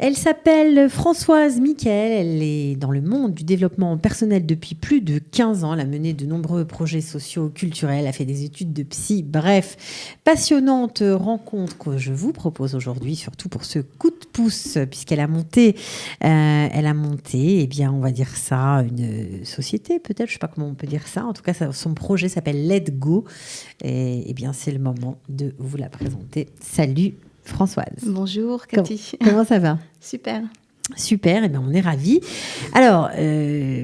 Elle s'appelle Françoise Michael, elle est dans le monde du développement personnel depuis plus de 15 ans. Elle a mené de nombreux projets sociaux, culturels, a fait des études de psy. Bref, passionnante rencontre que je vous propose aujourd'hui, surtout pour ce coup de pouce, puisqu'elle a monté, eh bien, on va dire ça, une société peut-être, je ne sais pas comment on peut dire ça. En tout cas, son projet s'appelle Let Go. Et eh bien, c'est le moment de vous la présenter. Salut Françoise. Bonjour Cathy. Comment ça va ? Super. Super, eh bien on est ravis. Alors,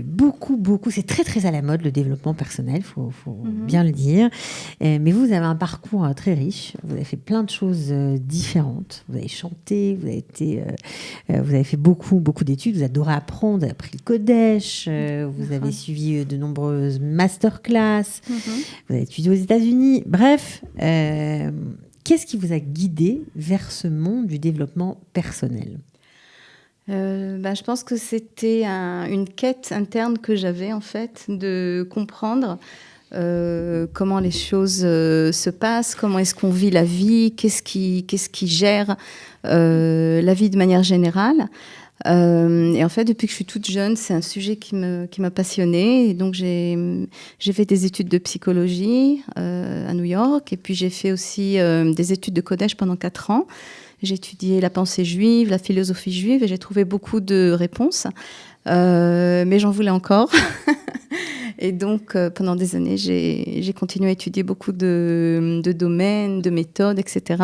beaucoup, c'est très à la mode le développement personnel, faut bien le dire. Mais vous avez un parcours très riche, vous avez fait plein de choses différentes. Vous avez chanté, vous avez fait beaucoup d'études, vous adorez apprendre, vous avez appris le Kodesh, vous avez suivi de nombreuses masterclass, vous avez étudié aux États-Unis. Bref, qu'est-ce qui vous a guidé vers ce monde du développement personnel ? Je pense que c'était une quête interne que j'avais en fait de comprendre comment les choses se passent, comment est-ce qu'on vit la vie, qu'est-ce qui gère la vie de manière générale. Et en fait, depuis que je suis toute jeune, c'est un sujet qui m'a passionnée. Et donc, j'ai fait des études de psychologie à New York. Et puis, j'ai fait aussi des études de Kodesh pendant 4 ans. J'ai étudié la pensée juive, la philosophie juive. Et j'ai trouvé beaucoup de réponses. Mais j'en voulais encore. Et donc, pendant des années, j'ai continué à étudier beaucoup de domaines, de méthodes, etc.,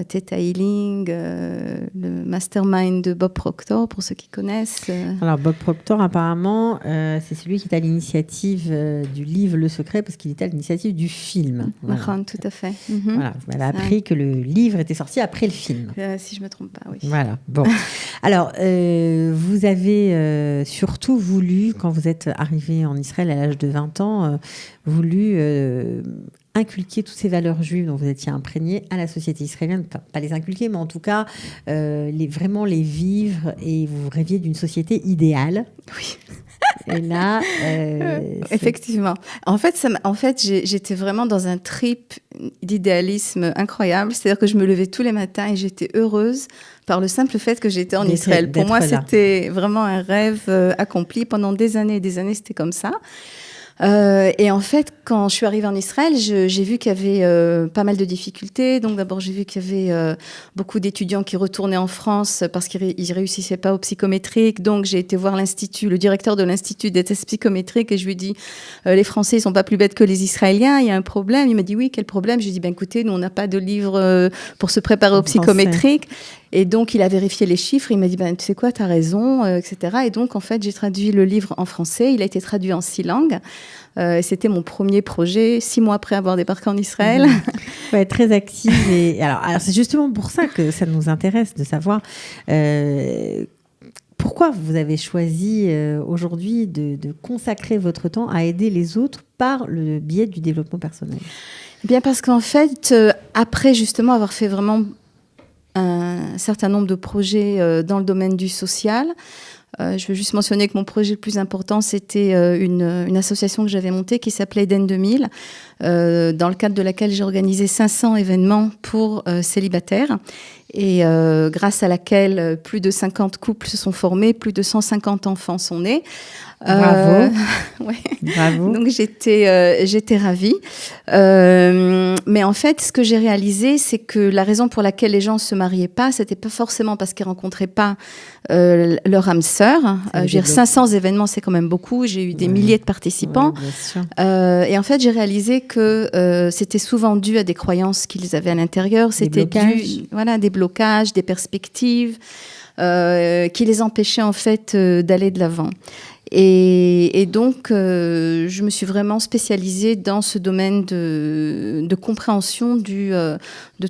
Theta Healing, le mastermind de Bob Proctor, pour ceux qui connaissent. Alors, Bob Proctor, apparemment, c'est celui qui est à l'initiative du livre Le Secret, parce qu'il était à l'initiative du film. Voilà. Tout à fait. Voilà, vous m'avez appris que le livre était sorti après le film. Si je ne me trompe pas, oui. Voilà, bon. Alors, vous avez surtout voulu, quand vous êtes arrivé en Israël à l'âge de 20 ans, inculquer toutes ces valeurs juives dont vous étiez imprégné à la société israélienne, enfin, pas les inculquer, mais en tout cas vraiment les vivre, et vous rêviez d'une société idéale. Oui. Et là, effectivement. En fait, j'étais vraiment dans un trip d'idéalisme incroyable. C'est-à-dire que je me levais tous les matins et j'étais heureuse par le simple fait que j'étais en Israël. Pour moi, c'était vraiment un rêve accompli. Pendant des années, c'était comme ça. Et en fait, quand je suis arrivée en Israël, j'ai vu qu'il y avait pas mal de difficultés. Donc d'abord, j'ai vu qu'il y avait beaucoup d'étudiants qui retournaient en France parce qu'ils réussissaient pas au psychométrique. Donc j'ai été voir le directeur de l'institut des tests psychométriques, et je lui ai dit les Français ils sont pas plus bêtes que les Israéliens, il y a un problème. Il m'a dit oui, quel problème? Je lui ai dit écoutez, nous on n'a pas de livre pour se préparer au psychométrique. Et donc, il a vérifié les chiffres. Il m'a dit, tu sais quoi, t'as raison, etc. Et donc, en fait, j'ai traduit le livre en français. Il a été traduit en 6 langues. C'était mon premier projet, 6 mois après avoir débarqué en Israël. Ouais, très active. Et alors, c'est justement pour ça que ça nous intéresse de savoir pourquoi vous avez choisi aujourd'hui de consacrer votre temps à aider les autres par le biais du développement personnel. Eh bien, parce qu'en fait, après justement avoir fait vraiment un certain nombre de projets dans le domaine du social. Je veux juste mentionner que mon projet le plus important, c'était une association que j'avais montée qui s'appelait Eden 2000, dans le cadre de laquelle j'ai organisé 500 événements pour célibataires, et grâce à laquelle plus de 50 couples se sont formés, plus de 150 enfants sont nés. Bravo. Ouais. Bravo. Donc j'étais ravie. Mais en fait, ce que j'ai réalisé, c'est que la raison pour laquelle les gens se mariaient pas, c'était pas forcément parce qu'ils rencontraient pas leur âme sœur. Je veux dire, 500 événements, c'est quand même beaucoup. J'ai eu des milliers de participants. Ouais, bien sûr. Et en fait, j'ai réalisé que c'était souvent dû à des croyances qu'ils avaient à l'intérieur. C'était dû, des blocages, des perspectives qui les empêchaient en fait d'aller de l'avant. Et donc, je me suis vraiment spécialisée dans ce domaine de compréhension de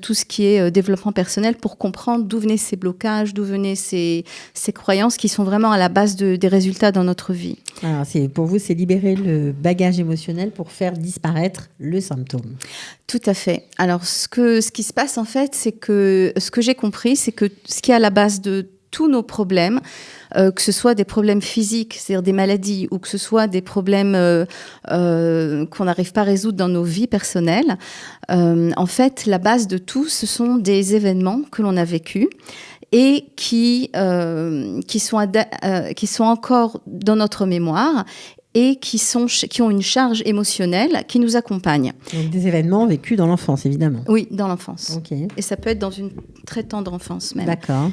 tout ce qui est développement personnel, pour comprendre d'où venaient ces blocages, d'où venaient ces croyances qui sont vraiment à la base des résultats dans notre vie. Alors, pour vous, c'est libérer le bagage émotionnel pour faire disparaître le symptôme. Tout à fait. Alors, ce qui se passe en fait, c'est que ce que j'ai compris, c'est que ce qui est à la base de tous nos problèmes, que ce soit des problèmes physiques, c'est-à-dire des maladies, ou que ce soit des problèmes qu'on n'arrive pas à résoudre dans nos vies personnelles, en fait, la base de tout, ce sont des événements que l'on a vécus et qui sont encore dans notre mémoire et qui ont une charge émotionnelle qui nous accompagne. Donc des événements vécus dans l'enfance, évidemment. Oui, dans l'enfance. Okay. Et ça peut être dans une très tendre enfance même. D'accord.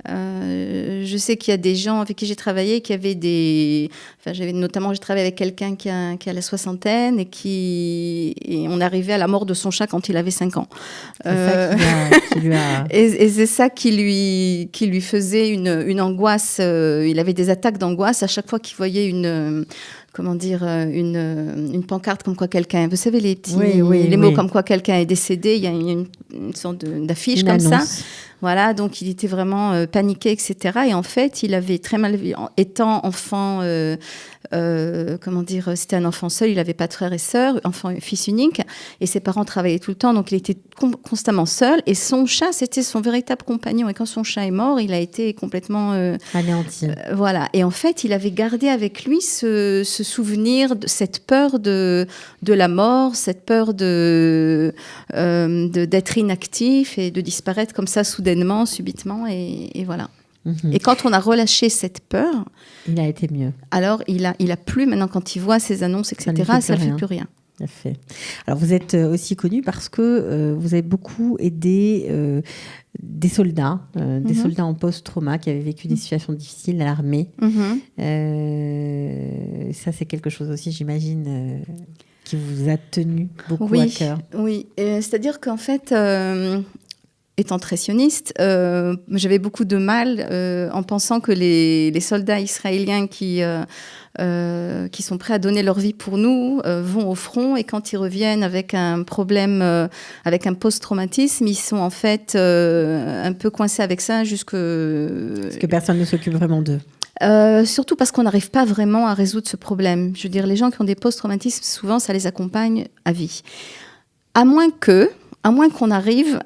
Je sais qu'il y a des gens avec qui j'ai travaillé qui avaient j'ai travaillé avec quelqu'un qui a la soixantaine et on arrivait à la mort de son chat quand il avait 5 ans. C'est ça qui lui a... Et c'est ça qui lui faisait une angoisse. Il avait des attaques d'angoisse à chaque fois qu'il voyait une pancarte comme quoi quelqu'un... Vous savez, les petits mots comme quoi quelqu'un est décédé, il y a une sorte d'affiche comme ça. Voilà, donc il était vraiment paniqué, etc. Et en fait, il avait très mal vécu. Étant enfant, c'était un enfant seul, il n'avait pas de frères et sœurs, fils unique, et ses parents travaillaient tout le temps, donc il était constamment seul. Et son chat, c'était son véritable compagnon. Et quand son chat est mort, il a été complètement anéanti. Voilà. Et en fait, il avait gardé avec lui ce souvenir, cette peur de la mort, cette peur d'être inactif et de disparaître comme ça soudainement, subitement, et voilà. Et quand on a relâché cette peur, il a été mieux. Alors, il a plus, maintenant, quand il voit ces annonces, etc., ça ne fait plus rien. Tout à fait. Alors, vous êtes aussi connu parce que vous avez beaucoup aidé des soldats, des soldats en post-trauma qui avaient vécu des situations difficiles à l'armée. Ça, c'est quelque chose aussi, j'imagine, qui vous a tenu beaucoup à cœur. Oui, c'est-à-dire qu'en fait... étant très sioniste, j'avais beaucoup de mal en pensant que les soldats israéliens qui sont prêts à donner leur vie pour nous vont au front, et quand ils reviennent avec un problème, avec un post-traumatisme, ils sont en fait un peu coincés avec ça Parce que personne ne s'occupe vraiment d'eux. Surtout parce qu'on n'arrive pas vraiment à résoudre ce problème. Je veux dire, les gens qui ont des post-traumatismes, souvent, ça les accompagne à vie. À moins qu'on arrive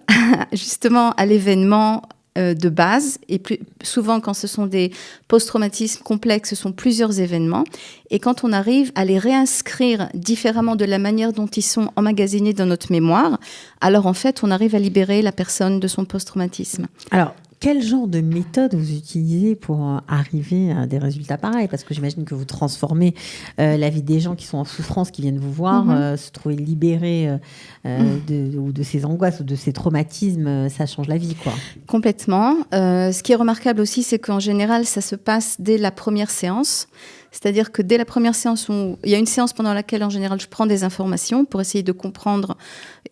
justement à l'événement de base, et plus souvent quand ce sont des post-traumatismes complexes, ce sont plusieurs événements, et quand on arrive à les réinscrire différemment de la manière dont ils sont emmagasinés dans notre mémoire, alors en fait on arrive à libérer la personne de son post-traumatisme. Alors, quel genre de méthode vous utilisez pour arriver à des résultats pareils ? Parce que j'imagine que vous transformez la vie des gens qui sont en souffrance, qui viennent vous voir, se trouver libérés de ces angoisses ou de ces traumatismes, ça change la vie, quoi. Complètement. Ce qui est remarquable aussi, c'est qu'en général, ça se passe dès la première séance. C'est-à-dire que dès la première séance, il y a une séance pendant laquelle, en général, je prends des informations pour essayer de comprendre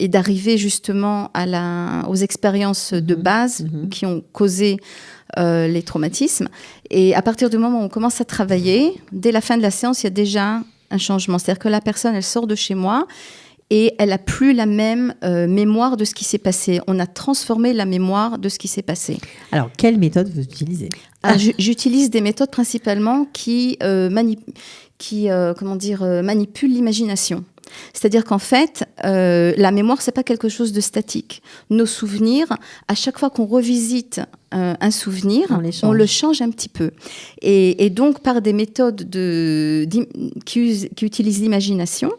et d'arriver justement aux expériences de base qui ont causé les traumatismes. Et à partir du moment où on commence à travailler, dès la fin de la séance, il y a déjà un changement. C'est-à-dire que la personne, elle sort de chez moi et elle n'a plus la même mémoire de ce qui s'est passé. On a transformé la mémoire de ce qui s'est passé. Alors, quelle méthode vous utilisez ? J'utilise des méthodes principalement qui manipulent l'imagination. C'est-à-dire qu'en fait, la mémoire, c'est pas quelque chose de statique. Nos souvenirs, à chaque fois qu'on revisite un souvenir, on le change un petit peu. Et donc, par des méthodes qui utilisent l'imagination,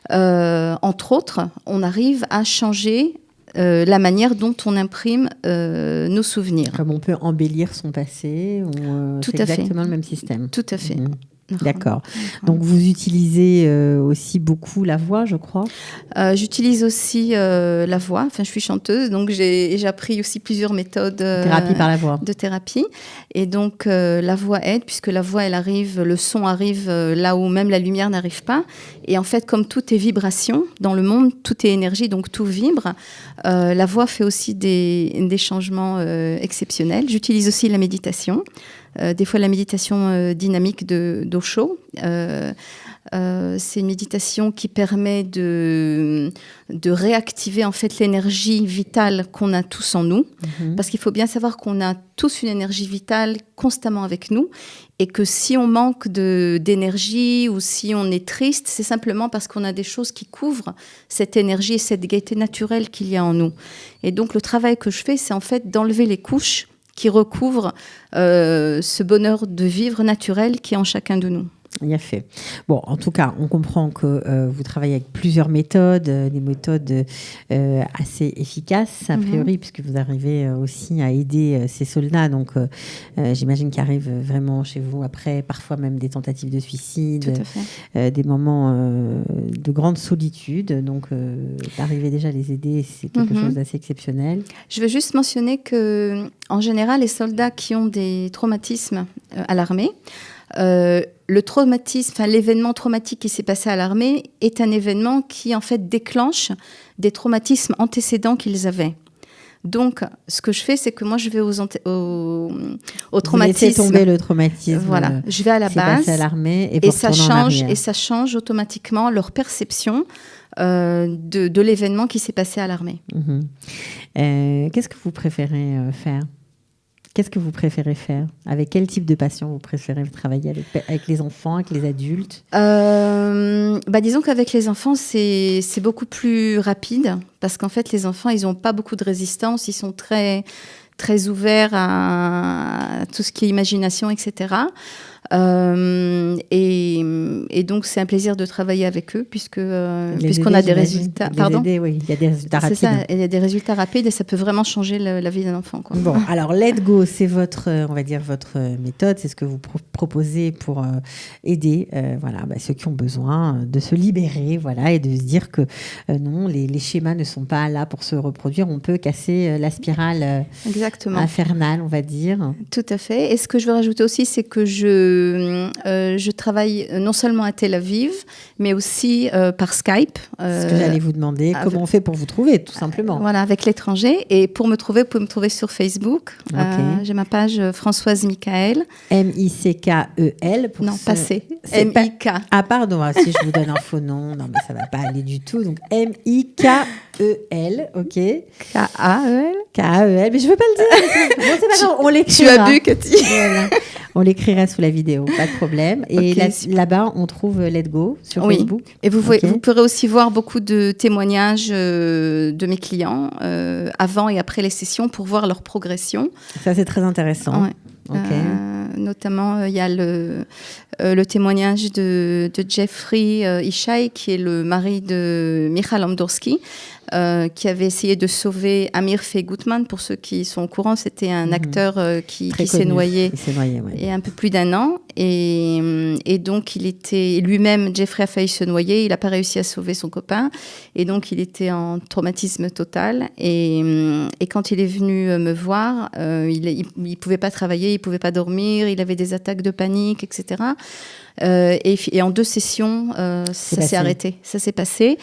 entre autres, on arrive à changer la manière dont on imprime nos souvenirs. Comme on peut embellir son passé, c'est exactement le même système. Tout à fait. D'accord. Donc, vous utilisez aussi beaucoup la voix, je crois ? J'utilise aussi la voix. Enfin, je suis chanteuse, donc j'ai appris aussi plusieurs méthodes thérapie par la voix. De thérapie. Et donc, la voix aide, puisque la voix, le son arrive là où même la lumière n'arrive pas. Et en fait, comme tout est vibration dans le monde, tout est énergie, donc tout vibre. La voix fait aussi des changements exceptionnels. J'utilise aussi la méditation. Des fois la méditation dynamique d'Osho. C'est une méditation qui permet de réactiver en fait l'énergie vitale qu'on a tous en nous. Parce qu'il faut bien savoir qu'on a tous une énergie vitale constamment avec nous, et que si on manque d'énergie ou si on est triste, c'est simplement parce qu'on a des choses qui couvrent cette énergie et cette gaieté naturelle qu'il y a en nous. Et donc le travail que je fais, c'est en fait d'enlever les couches qui recouvre ce bonheur de vivre naturel qui est en chacun de nous. Il y a fait. Bon, en tout cas, on comprend que vous travaillez avec plusieurs méthodes, des méthodes assez efficaces, a priori, puisque vous arrivez aussi à aider ces soldats. Donc, j'imagine qu'ils arrivent vraiment chez vous après, parfois même des tentatives de suicide, Tout à fait. des moments de grande solitude. Donc, d'arriver déjà à les aider, c'est quelque chose d'assez exceptionnel. Je veux juste mentionner que, en général, les soldats qui ont des traumatismes à l'armée, le traumatisme, enfin l'événement traumatique qui s'est passé à l'armée est un événement qui en fait déclenche des traumatismes antécédents qu'ils avaient. Donc, ce que je fais, c'est que moi, je vais au traumatisme. Vous laissez tomber le traumatisme. Voilà, je vais à la base à l'armée et ça change automatiquement leur perception de l'événement qui s'est passé à l'armée. Qu'est-ce que vous préférez faire ? Qu'est-ce que vous préférez faire ? Avec quel type de patient vous préférez travailler avec les enfants, avec les adultes ? Disons qu'avec les enfants, c'est beaucoup plus rapide parce qu'en fait, les enfants, ils n'ont pas beaucoup de résistance. Ils sont très, très ouverts à tout ce qui est imagination, etc. Et donc, c'est un plaisir de travailler avec eux puisqu'on a des résultats. Pardon ? Oui, il y a des résultats rapides. C'est ça, il y a des résultats rapides et ça peut vraiment changer la vie d'un enfant, quoi. Bon, alors Let Go, c'est votre méthode, c'est ce que vous proposez pour aider ceux qui ont besoin de se libérer, et de se dire que non, les schémas ne sont pas là pour se reproduire. On peut casser la spirale infernale, on va dire. Tout à fait. Et ce que je veux rajouter aussi, c'est que je travaille non seulement à Tel Aviv, mais aussi par Skype. Ce que j'allais vous demander, comment on fait pour vous trouver, tout simplement. Voilà, avec l'étranger. Et pour me trouver, vous pouvez me trouver sur Facebook. J'ai ma page Françoise Michael. M-I-C-K-E-L. Non, pas C. M-I-K. Ah, pardon, si je vous donne un faux nom, non, mais ça ne va pas aller du tout. Donc, M-I-K-E-L, ok. K-A-E-L. K-A-E-L, mais je ne veux pas le dire. Bon, c'est pas grave, on l'écrira. Tu as bu, Cathy. Voilà. On l'écrira sous la vidéo, pas de problème. Et là-bas, on trouve Let Go sur Facebook. Et vous pourrez aussi voir beaucoup de témoignages de mes clients avant et après les sessions pour voir leur progression. Ça, c'est très intéressant. Ouais. Notamment, il y a le témoignage de Jeffrey Ishai, qui est le mari de Michal Amdorski, qui avait essayé de sauver Amir Faye Gutman. Pour ceux qui sont au courant, c'était un acteur qui s'est noyé il y a un peu plus d'1 an. Et donc, il était lui-même, Jeffrey a failli se noyer. Il n'a pas réussi à sauver son copain. Et donc, il était en traumatisme total. Et quand il est venu me voir, il ne pouvait pas travailler, il ne pouvait pas dormir, il avait des attaques de panique, etc. Et en 2 sessions, ça s'est arrêté. Ça s'est passé.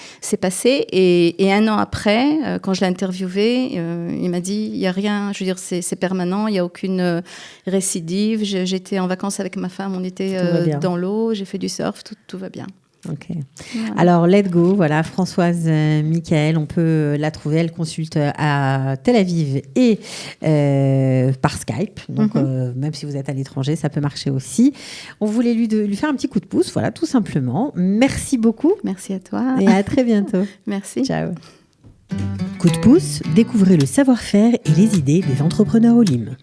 Et 1 an après, quand je l'ai interviewé, il m'a dit, il n'y a rien, je veux dire, c'est permanent, il n'y a aucune récidive. J'étais en vacances avec ma femme, on était dans l'eau, j'ai fait du surf, tout va bien. Ok. Voilà. Alors, Let Go, Françoise Michael, on peut la trouver. Elle consulte à Tel Aviv et par Skype. Donc, même si vous êtes à l'étranger, ça peut marcher aussi. On voulait lui faire un petit coup de pouce, tout simplement. Merci beaucoup. Merci à toi. Et à très bientôt. Merci. Ciao. Coup de pouce, découvrez le savoir-faire et les idées des entrepreneurs au LIM.